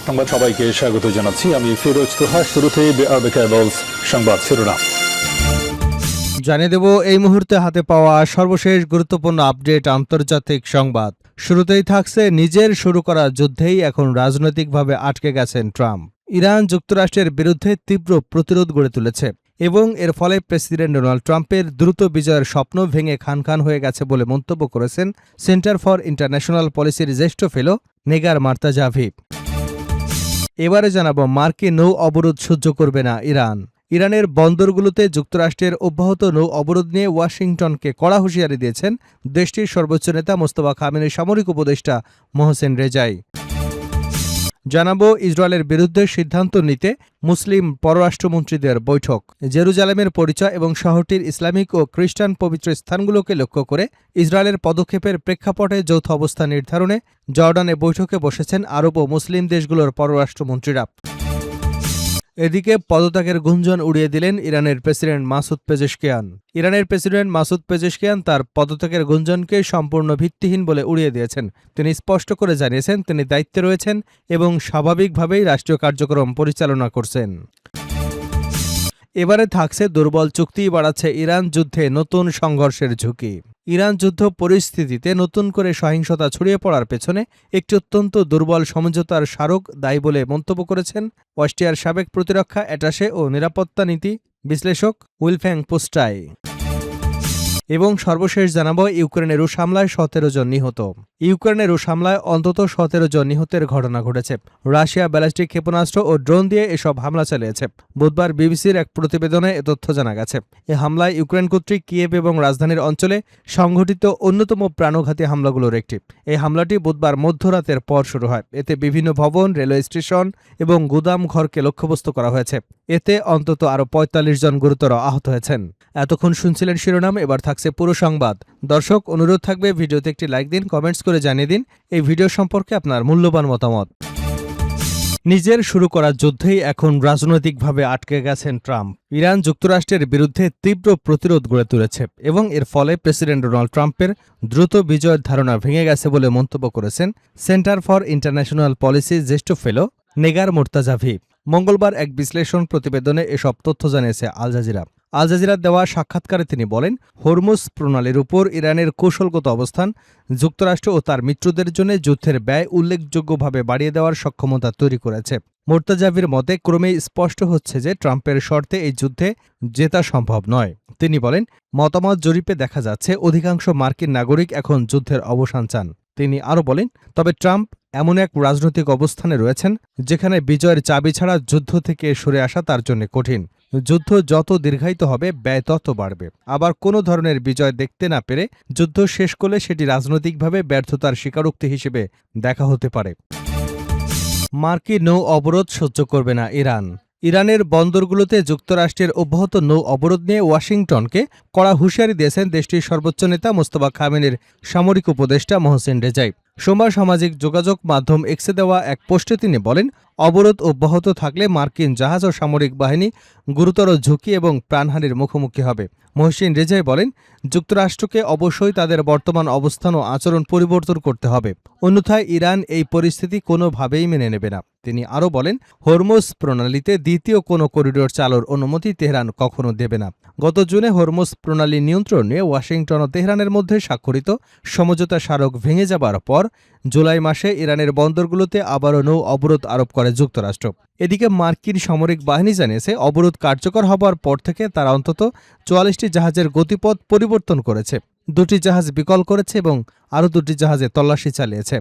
সংবাদ সবাইকে স্বাগত জানাচ্ছি। আমি ফিরোজ তোহা। শুরুতেই সংবাদ শিরোনাম জানিয়ে দেব এই মুহূর্তে হাতে পাওয়া সর্বশেষ গুরুত্বপূর্ণ আপডেট আন্তর্জাতিক সংবাদ। শুরুতেই থাকছে নিজের শুরু করা যুদ্ধেই এখন রাজনৈতিকভাবে আটকে গেছেন ট্রাম্প। ইরান যুক্তরাষ্ট্রের বিরুদ্ধে তীব্র প্রতিরোধ গড়ে তুলেছে এবং এর ফলে প্রেসিডেন্ট ডোনাল্ড ট্রাম্পের দ্রুত বিজয়ের স্বপ্ন ভেঙে খান খান হয়ে গেছে বলে মন্তব্য করেছেন সেন্টার ফর ইন্টারন্যাশনাল পলিসির জ্যেষ্ঠ ফেলো নেগার মার্তাজাভি। এবারে জানাবো মার্কিন নৌ অবরোধ সহ্য করবে না ইরান। ইরানের বন্দরগুলোতে যুক্তরাষ্ট্রের অব্যাহত নৌ অবরোধ নিয়ে ওয়াশিংটনকে কড়া হুঁশিয়ারি দিয়েছেন দেশটির সর্বোচ্চ নেতা মোস্তফা কামেনির সামরিক উপদেষ্টা মোহসেন রেজাই। জানাবো ইসরায়েলের বিরুদ্ধে সিদ্ধান্ত নিতে মুসলিম পররাষ্ট্রমন্ত্রীদের বৈঠক। জেরুজালেমের পরিচয় এবং শহরটির ইসলামিক ও খ্রিস্টান পবিত্র স্থানগুলোকে লক্ষ্য করে ইসরায়েলের পদক্ষেপের প্রেক্ষাপটে যৌথ অবস্থা নির্ধারণে জর্ডানে বৈঠকে বসেছেন আরব ও মুসলিম দেশগুলোর পররাষ্ট্রমন্ত্রীরা। এদিকে পদত্যাগের গুঞ্জন উড়িয়ে দিলেন ইরানের প্রেসিডেন্ট মাসুদ পেজেশকিয়ান। ইরানের প্রেসিডেন্ট মাসুদ পেজেশকিয়ান তার পদত্যাগের গুঞ্জনকে সম্পূর্ণ ভিত্তিহীন বলে উড়িয়ে দিয়েছেন। তিনি স্পষ্ট করে জানিয়েছেন তিনি দায়িত্বে রয়েছেন এবং স্বাভাবিকভাবেই রাষ্ট্রীয় কার্যক্রম পরিচালনা করছেন। এবারে থাকছে দুর্বল চুক্তি বাড়াচ্ছে ইরান যুদ্ধে নতুন সংঘর্ষের ঝুঁকি। ইরান যুদ্ধ পরিস্থিতিতে নতুন করে সহিংসতা ছড়িয়ে পড়ার পেছনে একটি অত্যন্ত দুর্বল সমঝোতার স্মারক দায়ী বলে মন্তব্য করেছেন অস্ট্রিয়ার সাবেক প্রতিরক্ষা অ্যাটাশে ও নিরাপত্তা নীতি বিশ্লেষক উইলফ্যাং পোস্টাই। এবং সর্বশেষ জানাবো ইউক্রেনের রুশ হামলায় 17 জন নিহত। ইউক্রেনের রুশ হামলায় অন্তত 17 জন নিহতের ঘটনা ঘটেছে। রাশিয়া ব্যালিস্টিক ক্ষেপণাস্ত্র ও ড্রোন দিয়ে এসব হামলা চালিয়েছে। বুধবার বিবিসির এক প্রতিবেদনে এ তথ্য জানা গেছে। এ হামলায় ইউক্রেন কর্তৃক কিয়েভ এবং রাজধানীর অঞ্চলে সংঘটিত অন্যতম প্রাণঘাতী হামলাগুলোর একটি। এই হামলাটি বুধবার মধ্যরাতের পর শুরু হয়। এতে বিভিন্ন ভবন, রেলওয়ে স্টেশন এবং গুদাম ঘরকে লক্ষ্যবস্তু করা হয়েছে। এতে অন্তত আরও ৪৫ জন গুরুতর আহত হয়েছেন। এতক্ষণ শুনছিলেন শিরোনাম, এবার থাকছে পুরো সংবাদ। দর্শক, অনুরোধ থাকবে ভিডিওতে একটি লাইক দিন, কমেন্টস করে জানিয়ে দিন এই ভিডিও সম্পর্কে আপনার মূল্যবান মতামত। নিজের শুরু করা যুদ্ধেই এখন রাজনৈতিকভাবে আটকে গেছেন ট্রাম্প। ইরান যুক্তরাষ্ট্রের বিরুদ্ধে তীব্র প্রতিরোধ গড়ে তুলেছে এবং এর ফলে প্রেসিডেন্ট ডোনাল্ড ট্রাম্পের দ্রুত বিজয়ের ধারণা ভেঙে গেছে বলে মন্তব্য করেছেন সেন্টার ফর ইন্টারন্যাশনাল পলিসির জ্যেষ্ঠ ফেলো নেগার মুর্তাজাভি। মঙ্গলবার এক বিশ্লেষণ প্রতিবেদনে এসব তথ্য জানিয়েছে আল জাজিরা। আল জাজিরার দেওয়া সাক্ষাৎকারে তিনি বলেন, হরমুজ প্রণালীর উপর ইরানের কৌশলগত অবস্থান যুক্তরাষ্ট্র ও তার মিত্রদের জন্য যুদ্ধের ব্যয় উল্লেখযোগ্যভাবে বাড়িয়ে দেওয়ার সক্ষমতা তৈরি করেছে। মুর্তাজাভির মতে ক্রমেই স্পষ্ট হচ্ছে যে ট্রাম্পের শর্তে এই যুদ্ধে জেতা সম্ভব নয়। তিনি বলেন, মতামত জরিপে দেখা যাচ্ছে অধিকাংশ মার্কিন নাগরিক এখন যুদ্ধের অবসান চান। তিনি আরও বলেন, তবে ট্রাম্প এমন এক রাজনৈতিক অবস্থানে রয়েছেন যেখানে বিজয়ের চাবি ছাড়া যুদ্ধ থেকে সরে আসা তার জন্য কঠিন। যুদ্ধ যত দীর্ঘায়িত হবে ব্যয় তত বাড়বে। আবার কোনো ধরনের বিজয় দেখতে না পেরে যুদ্ধ শেষ করলে সেটি রাজনৈতিকভাবে ব্যর্থতার স্বীকারোক্তি হিসেবে দেখা হতে পারে। মার্কিন নৌ অবরোধ সহ্য করবে না ইরান। ইরানের বন্দরগুলোতে যুক্তরাষ্ট্রের অব্যাহত নৌ অবরোধ নিয়ে ওয়াশিংটনকে কড়া হুঁশিয়ারি দিয়েছেন দেশটির সর্বোচ্চ নেতা মোস্তফা কামেনির সামরিক উপদেষ্টা মোহসেন রেজাই। সোমবার সামাজিক যোগাযোগ মাধ্যম এক্সে দেওয়া এক পোস্টে তিনি বলেন, অবরোধ অব্যাহত থাকলে মার্কিন জাহাজ ও সামরিক বাহিনী গুরুতর ঝুঁকি এবং প্রাণহানির মুখোমুখি হবে। মোহসেন রেজাই বলেন, যুক্তরাষ্ট্রকে অবশ্যই তাদের বর্তমান অবস্থান ও আচরণ পরিবর্তন করতে হবে, অন্যথায় ইরান এই পরিস্থিতি কোনোভাবেই মেনে নেবে না। তিনি আরও বলেন, হরমুজ প্রণালীতে দ্বিতীয় কোনো করিডোর চালুর অনুমতি তেহরান কখনো দেবে না। গত জুনে হরমুজ প্রণালী নিয়ন্ত্রণ নিয়ে ওয়াশিংটন ও তেহরানের মধ্যে স্বাক্ষরিত সমঝোতা স্মারক ভেঙে যাবার পর জুলাই মাসে ইরানের বন্দরগুলোতে আবারও নৌ অবরোধ আরোপ করে যুক্তরাষ্ট্র। এদিকে মার্কিন সামরিক বাহিনী জানিয়েছে, অবরোধ কার্যকর হবার পর থেকে তারা অন্তত ৪৪টি জাহাজের গতিপথ পরিবর্তন করেছে, ২টি জাহাজ বিকল করেছে এবং আরও ২টি জাহাজে তল্লাশি চালিয়েছে।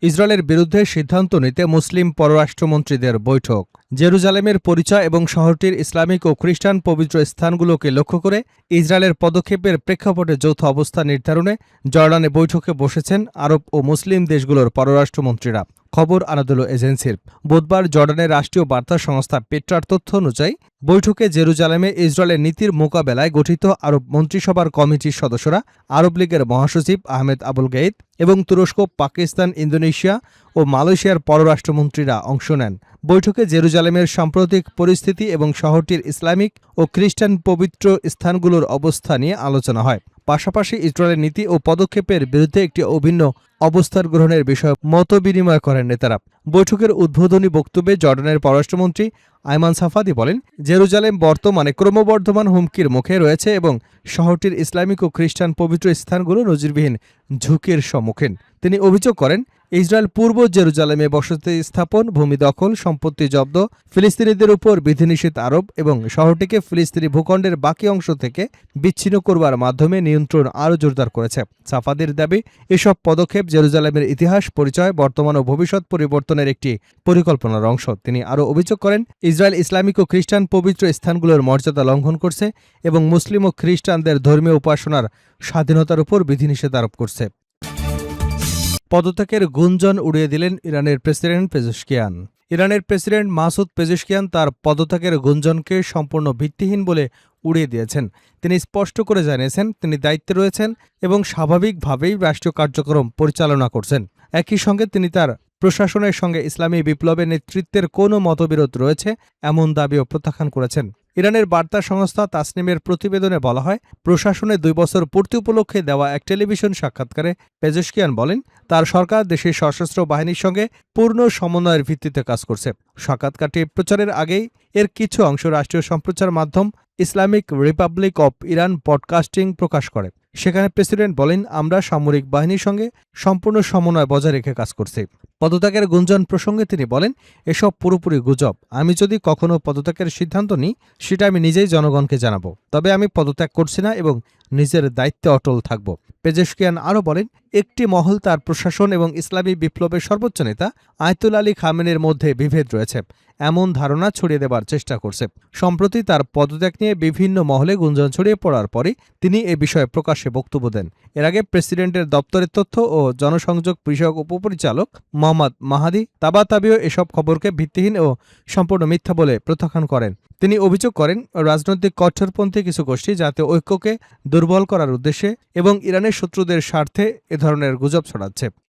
ইসরায়েলের বিরুদ্ধে সিদ্ধান্ত নিতে মুসলিম পররাষ্ট্রমন্ত্রীদের বৈঠক। জেরুজালেমের পরিচয় এবং শহরটির ইসলামিক ও খ্রিস্টান পবিত্র স্থানগুলোকে লক্ষ্য করে ইসরায়েলের পদক্ষেপের প্রেক্ষাপটে যৌথ অবস্থা নির্ধারণে জর্ডানে বৈঠকে বসেছেন আরব ও মুসলিম দেশগুলোর পররাষ্ট্রমন্ত্রীরা। খবর আনাদোলো এজেন্সির। বুধবার জর্ডানের রাষ্ট্রীয় বার্তা সংস্থা পেট্রার তথ্য অনুযায়ী বৈঠকে জেরুজালেমে ইসরায়েলের নীতির মোকাবেলায় গঠিত আরব মন্ত্রিসভার কমিটির সদস্যরা, আরব লীগের মহাসচিব আহমেদ আবুল গাইদ এবং তুরস্ক, পাকিস্তান, ইন্দোনেশিয়া ও মালয়েশিয়ার পররাষ্ট্রমন্ত্রীরা অংশ নেন। বৈঠকে জেরুজালেমের সাম্প্রতিক পরিস্থিতি এবং শহরটির ইসলামিক ও খ্রিস্টান পবিত্র স্থানগুলোর অবস্থা নিয়ে আলোচনা হয়। পাশাপাশি ইসরায়েলের নীতি ও পদক্ষেপের বিরুদ্ধে একটি অভিন্ন অবস্থান গ্রহণের বিষয়ে মতবিনিময় করেন নেতারা। বৈঠকের উদ্বোধনী বক্তব্যে জর্ডানের পররাষ্ট্রমন্ত্রী আয়মান সাফাদি বলেন, জেরুজালেম বর্তমানে ক্রমবর্ধমান হুমকির মুখে রয়েছে এবং শহরটির ইসলামিক ও খ্রিস্টান পবিত্র স্থানগুলো নজিরবিহীন ঝুঁকির সম্মুখীন। তিনি অভিযোগ করেন, ইসরায়েল পূর্ব জেরুজালেমে বসতি স্থাপন, ভূমি দখল, সম্পত্তি জব্দ, ফিলিস্তিনিদের উপর বিধিনিষেধ আরোপ এবং শহরটিকে ফিলিস্তিনি ভূখণ্ডের বাকি অংশ থেকে বিচ্ছিন্ন করবার মাধ্যমে নিয়ন্ত্রণ আরও জোরদার করেছে। সাফাদির দাবি, এসব পদক্ষেপ জেরুজালেমের ইতিহাস, পরিচয়, বর্তমান ও ভবিষ্যৎ পরিবর্তনের একটি পরিকল্পনার অংশ। তিনি আরও অভিযোগ করেন, ইসরায়েল ইসলামিক ও খ্রিস্টান পবিত্র স্থানগুলোর মর্যাদা লঙ্ঘন করছে এবং মুসলিম ও খ্রিস্টানদের ধর্মীয় উপাসনার স্বাধীনতার উপর বিধিনিষেধ আরোপ করছে। পদত্যাগের গুঞ্জন উড়িয়ে দিলেন ইরানের প্রেসিডেন্ট পেজেশকিয়ান। ইরানের প্রেসিডেন্ট মাসুদ পেজেশকিয়ান তার পদত্যাগের গুঞ্জনকে সম্পূর্ণ ভিত্তিহীন বলে উড়িয়ে দিয়েছেন। তিনি স্পষ্ট করে জানিয়েছেন, তিনি দায়িত্বে রয়েছেন এবং স্বাভাবিকভাবেই রাষ্ট্রীয় কার্যক্রম পরিচালনা করছেন। একই সঙ্গে তিনি তার প্রশাসনের সঙ্গে ইসলামী বিপ্লবের নেতৃত্বের কোনো মতবিরোধ রয়েছে এমন দাবিও প্রত্যাখ্যান করেছেন। ইরানের বার্তা সংস্থা তাসনিমের প্রতিবেদনে বলা হয়, প্রশাসনে 2 বছর পূর্তি উপলক্ষে দেওয়া এক টেলিভিশন সাক্ষাৎকারে পেজেশকিয়ান বলেন, তার সরকার দেশের সশস্ত্র বাহিনীর সঙ্গে পূর্ণ সমন্বয়ের ভিত্তিতে কাজ করছে। সাক্ষাৎকারটি প্রচারের আগেই এর কিছু অংশ রাষ্ট্রীয় সম্প্রচার মাধ্যম Islamic Republic of Iran podcasting প্রকাশ করে। সেখানে প্রেসিডেন্ট বলেন, আমরা সামরিক বাহিনীর সঙ্গে সম্পূর্ণ সমন্বয় বজায় রেখে কাজ করছি। পদত্যাগের গুঞ্জন প্রসঙ্গে তিনি বলেন, এসব পুরোপুরি গুজব। আমি যদি কখনো পদত্যাগের সিদ্ধান্ত নিই, সেটা আমি নিজেই জনগণকে জানাবো। তবে আমি পদত্যাগ করছি না এবং নিজের দায়িত্বে অটল থাকব। পেজেশকিয়ান আরও বলেন, একটি মহল তার প্রশাসন এবং ইসলামী বিপ্লবের সর্বোচ্চ নেতা আয়তুল্লাহ আলী খামেনির মধ্যে বিভেদ রয়েছে এমন ধারণা ছড়িয়ে দেবার চেষ্টা করছে। সম্প্রতি তার পদত্যাগ নিয়ে বিভিন্ন মহলে গুঞ্জন ছড়িয়ে পড়ার পরে তিনি এ বিষয়ে প্রকাশ্যে বক্তব্য দেন। এর আগে প্রেসিডেন্টের দপ্তরের তথ্য ও জনসংযোগ বিষয়ক উপপরিচালক মোহাম্মদ মাহাদি তাবাতাবিও এসব খবরকে ভিত্তিহীন ও সম্পূর্ণ মিথ্যা বলে প্রত্যাখ্যান করেন। তিনি অভিযোগ করেন, রাজনৈতিক কট্টরপন্থী কিছু গোষ্ঠী জাতীয় ঐক্যকে দুর্বল করার উদ্দেশ্যে এবং ইরানের শত্রুদের স্বার্থে এ ধরনের গুজব ছড়াচ্ছে।